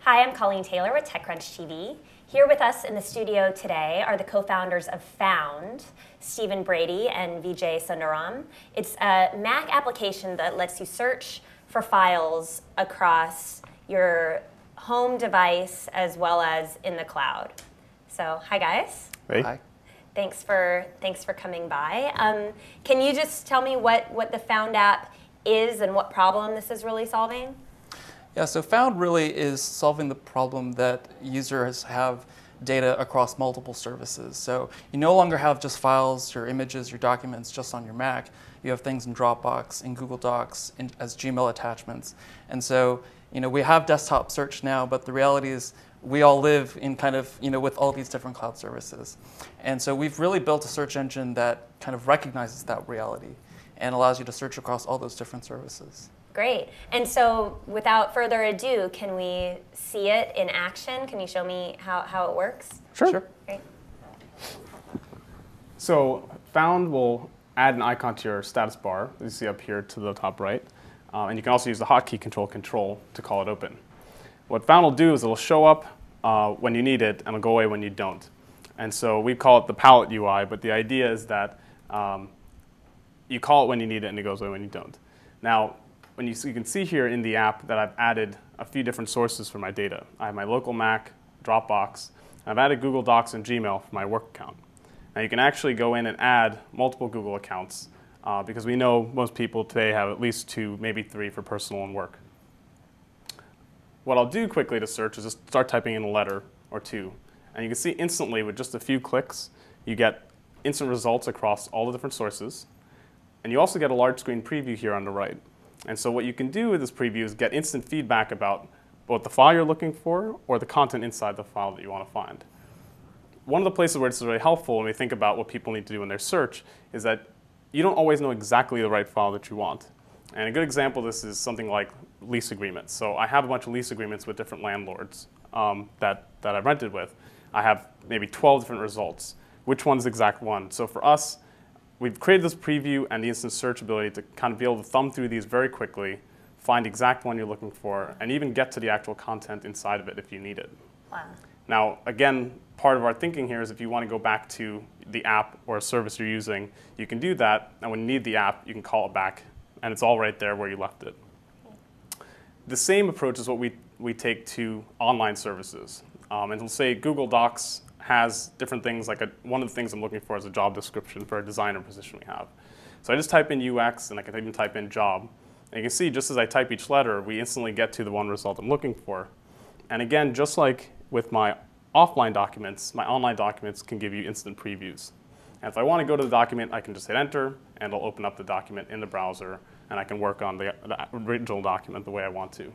Hi, I'm Colleen Taylor with TechCrunch TV. Here with us in the studio today are the co-founders of Found, Stephen Brady and Vijay Sundaram. It's a Mac application that lets you search for files across your home device as well as in the cloud. So, hi guys. Hey. Hi. Thanks for coming by. Can you just tell me what the Found app is and what problem this is really solving? Yeah, so Found really is solving the problem that users have data across multiple services. So you no longer have just files, your images, your documents just on your Mac. You have things in Dropbox, in Google Docs, as Gmail attachments. And so, we have desktop search now, but the reality is we all live in with all these different cloud services. And so we've really built a search engine that kind of recognizes that reality and allows you to search across all those different services. Great. And so without further ado, can we see it in action? Can you show me how it works? Sure. Great. So Found will add an icon to your status bar, as you see up here to the top right. And you can also use the hotkey Control to call it open. What Found will do is it'll show up when you need it, and it'll go away when you don't. And so we call it the palette UI, but the idea is that you call it when you need it, and it goes away when you don't. Now, you can see here in the app that I've added a few different sources for my data. I have my local Mac, Dropbox, and I've added Google Docs and Gmail for my work account. Now you can actually go in and add multiple Google accounts because we know most people today have at least 2, maybe 3 for personal and work. What I'll do quickly to search is just start typing in a letter or 2. And you can see instantly with just a few clicks, you get instant results across all the different sources. And you also get a large screen preview here on the right. And so what you can do with this preview is get instant feedback about both the file you're looking for or the content inside the file that you want to find. One of the places where this is really helpful when we think about what people need to do in their search is that you don't always know exactly the right file that you want. And a good example of this is something like lease agreements. So I have a bunch of lease agreements with different landlords that I've rented with. I have maybe 12 different results. Which one's the exact one? So for us, we've created this preview and the instant search ability to kind of be able to thumb through these very quickly, find the exact one you're looking for, and even get to the actual content inside of it if you need it. Wow. Now, again, part of our thinking here is if you want to go back to the app or a service you're using, you can do that, and when you need the app, you can call it back, and it's all right there where you left it. The same approach is what we take to online services. And we'll say Google Docs has different things, like one of the things I'm looking for is a job description for a designer position we have. So I just type in UX, and I can even type in job. And you can see just as I type each letter, we instantly get to the one result I'm looking for. And again, just like with my offline documents, my online documents can give you instant previews. And if I want to go to the document, I can just hit enter, and it'll open up the document in the browser, and I can work on the original document the way I want to.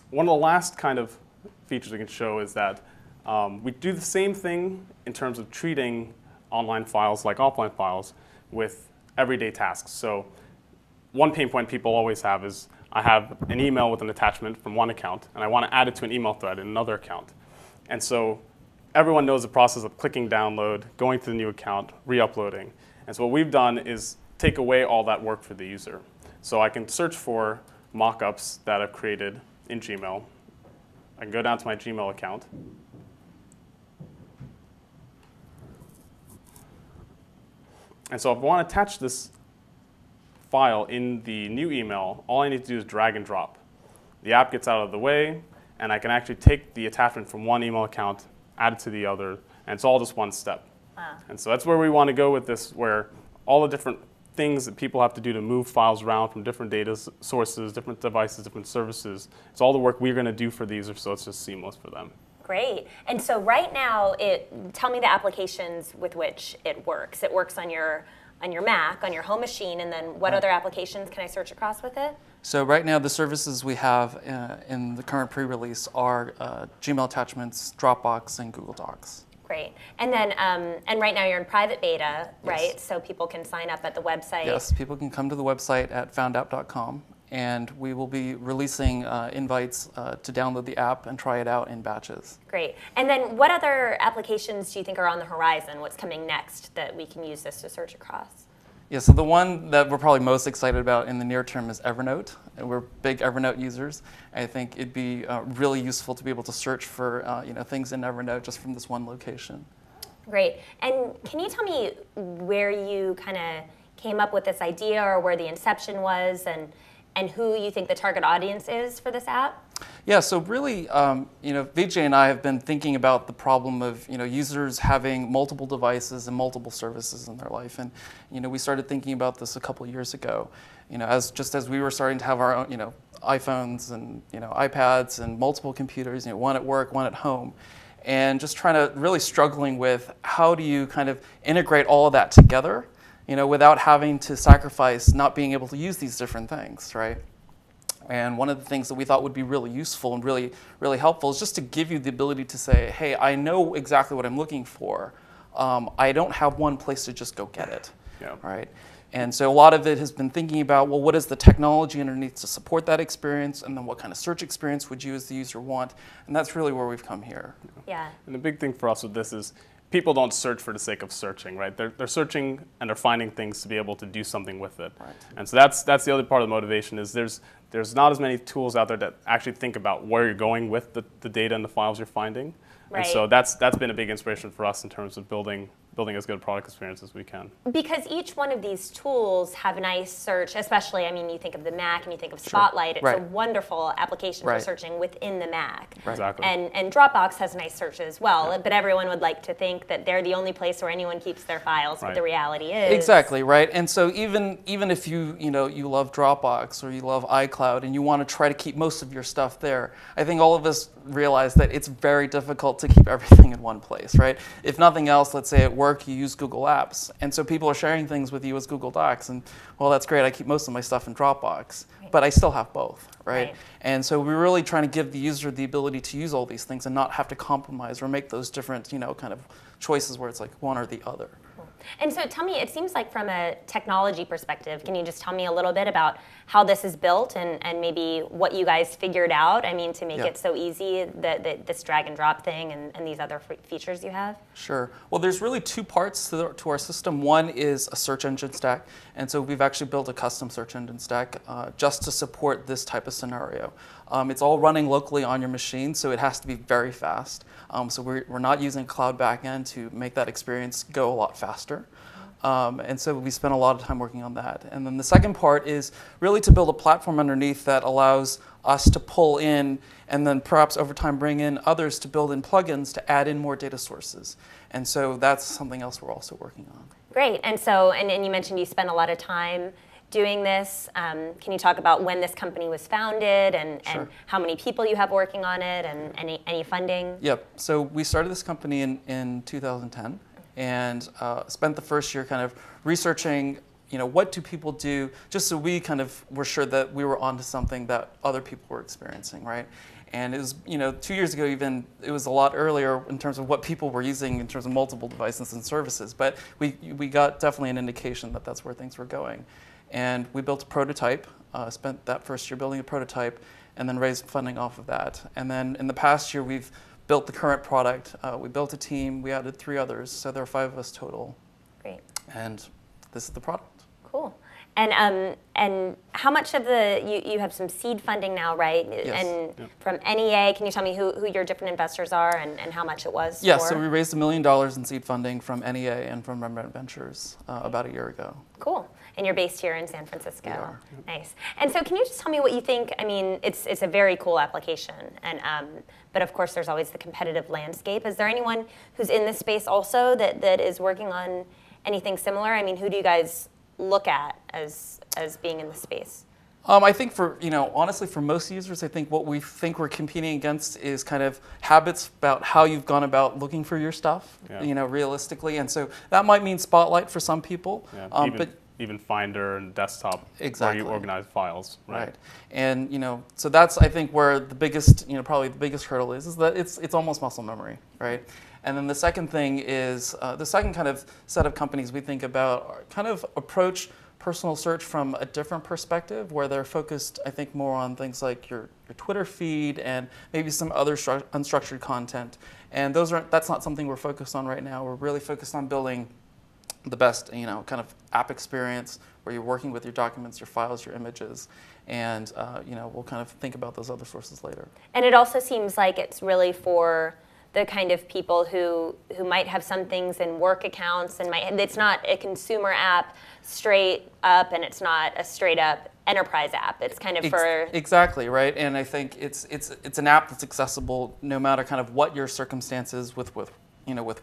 One of the last kind of features we can show is that we do the same thing in terms of treating online files like offline files with everyday tasks. So one pain point people always have is I have an email with an attachment from one account, and I want to add it to an email thread in another account. And so everyone knows the process of clicking download, going to the new account, re-uploading. And so what we've done is take away all that work for the user. So I can search for mock-ups that I've created in Gmail. I can go down to my Gmail account. And so if I want to attach this file in the new email, all I need to do is drag and drop. The app gets out of the way, and I can actually take the attachment from one email account, add it to the other, and it's all just one step. Wow. And so that's where we want to go with this, where all the different things that people have to do to move files around from different data sources, different devices, different services, it's all the work we're going to do for these, so it's just seamless for them. Great. And so right now, tell me the applications with which it works. It works on your Mac, on your home machine, and then what other applications can I search across with it? So right now, the services we have in the current pre-release are Gmail attachments, Dropbox, and Google Docs. Great. And then, and right now you're in private beta, right? Yes. So people can sign up at the website. Yes, people can come to the website at foundapp.com, and we will be releasing invites to download the app and try it out in batches. Great. And then what other applications do you think are on the horizon? What's coming next that we can use this to search across? Yeah, so the one that we're probably most excited about in the near term is Evernote. We're big Evernote users. I think it'd be really useful to be able to search for things in Evernote just from this one location. Great. And can you tell me where you kind of came up with this idea, or where the inception was, and who you think the target audience is for this app? Yeah, so really, Vijay and I have been thinking about the problem of users having multiple devices and multiple services in their life, and we started thinking about this a couple of years ago. As we were starting to have our own iPhones and iPads and multiple computers, one at work, one at home, and just trying to really struggling with how do you kind of integrate all of that together, without having to sacrifice not being able to use these different things, right? And one of the things that we thought would be really useful and really, really helpful is just to give you the ability to say, hey, I know exactly what I'm looking for. I don't have one place to just go get it, right? And so a lot of it has been thinking about, well, what is the technology underneath to support that experience, and then what kind of search experience would you as the user want? And that's really where we've come here. Yeah. And the big thing for us with this is people don't search for the sake of searching, right? They're searching and they're finding things to be able to do something with it. Right. And so that's the other part of the motivation is there's not as many tools out there that actually think about where you're going with the data and the files you're finding. Right. And so that's been a big inspiration for us in terms of building as good a product experience as we can. Because each one of these tools have a nice search, especially, I mean, you think of the Mac and you think of Spotlight. Sure. It's a wonderful application for Right. searching within the Mac. Right. Exactly. And Dropbox has a nice search as well, but everyone would like to think that they're the only place where anyone keeps their files, but Right. the reality is... Exactly, right? And so even if you love Dropbox or you love iCloud and you want to try to keep most of your stuff there, I think all of us realize that it's very difficult to keep everything in one place, right? If nothing else, let's say at work you use Google Apps, and so people are sharing things with you as Google Docs, and well, that's great, I keep most of my stuff in Dropbox, but I still have both, right? And so we're really trying to give the user the ability to use all these things and not have to compromise or make those different, kind of choices where it's like one or the other. And so tell me, it seems like from a technology perspective, can you just tell me a little bit about how this is built and maybe what you guys figured out, I mean, to make it so easy, this drag and drop thing and these other features you have? Sure. Well, there's really two parts to our system. One is a search engine stack, and so we've actually built a custom search engine stack just to support this type of scenario. It's all running locally on your machine, so it has to be very fast. So we're not using cloud backend to make that experience go a lot faster. And so we spent a lot of time working on that. And then the second part is really to build a platform underneath that allows us to pull in and then perhaps over time bring in others to build in plugins to add in more data sources. And so that's something else we're also working on. Great. And so, and you mentioned you spent a lot of time doing this. Can you talk about when this company was founded and how many people you have working on it and any funding? Yep. So we started this company in 2010 and spent the first year kind of researching, what do people do, just so we kind of were sure that we were onto something that other people were experiencing, right? And it was, 2 years ago even, it was a lot earlier in terms of what people were using in terms of multiple devices and services. But we got definitely an indication that that's where things were going. And we built a prototype, spent that first year building a prototype, and then raised funding off of that. And then in the past year, we've built the current product. We built a team. We added 3 others, so there are 5 of us total. Great. And this is the product. Cool. And how much of you have some seed funding now, right? Yes. And from NEA, can you tell me who your different investors are and how much it was Yeah, for? so we raised $1 million in seed funding from NEA and from Rembrandt Ventures about a year ago. Cool. And you're based here in San Francisco. We are. Nice. And so can you just tell me what you think? I mean, it's a very cool application, and but of course there's always the competitive landscape. Is there anyone who's in this space also that is working on anything similar? I mean, who do you guys look at as being in the space? I think for, honestly, for most users, I think what we think we're competing against is kind of habits about how you've gone about looking for your stuff, realistically. And so that might mean Spotlight for some people. Yeah, even Finder and Desktop, exactly, where you organize files. Right. And, so that's, I think, where the biggest, probably the biggest hurdle is that it's almost muscle memory, right? And then the second thing is, the second kind of set of companies we think about are kind of approach personal search from a different perspective, where they're focused, I think, more on things like your Twitter feed and maybe some other unstructured content. And that's not something we're focused on right now. We're really focused on building the best, kind of app experience where you're working with your documents, your files, your images, and we'll kind of think about those other sources later. And it also seems like it's really for the kind of people who might have some things in work accounts and it's not a consumer app straight up, and it's not a straight up enterprise app. It's kind of for exactly right, and I think it's an app that's accessible no matter kind of what your circumstances with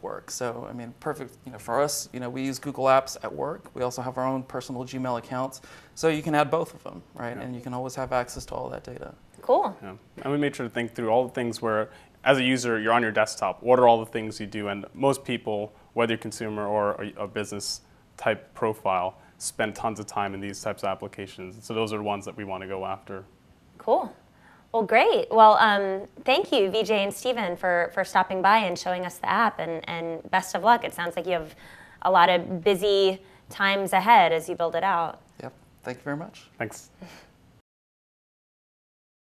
work. So I mean, perfect. For us, we use Google Apps at work. We also have our own personal Gmail accounts, so you can add both of them, right? Yeah. And you can always have access to all that data. Cool. Yeah. And we made sure to think through all the things where, as a user, you're on your desktop. What are all the things you do? And most people, whether you're a consumer or a business type profile, spend tons of time in these types of applications. So those are the ones that we want to go after. Cool. Well, great. Well, thank you, Vijay and Stephen, for stopping by and showing us the app, and best of luck. It sounds like you have a lot of busy times ahead as you build it out. Yep. Thank you very much. Thanks.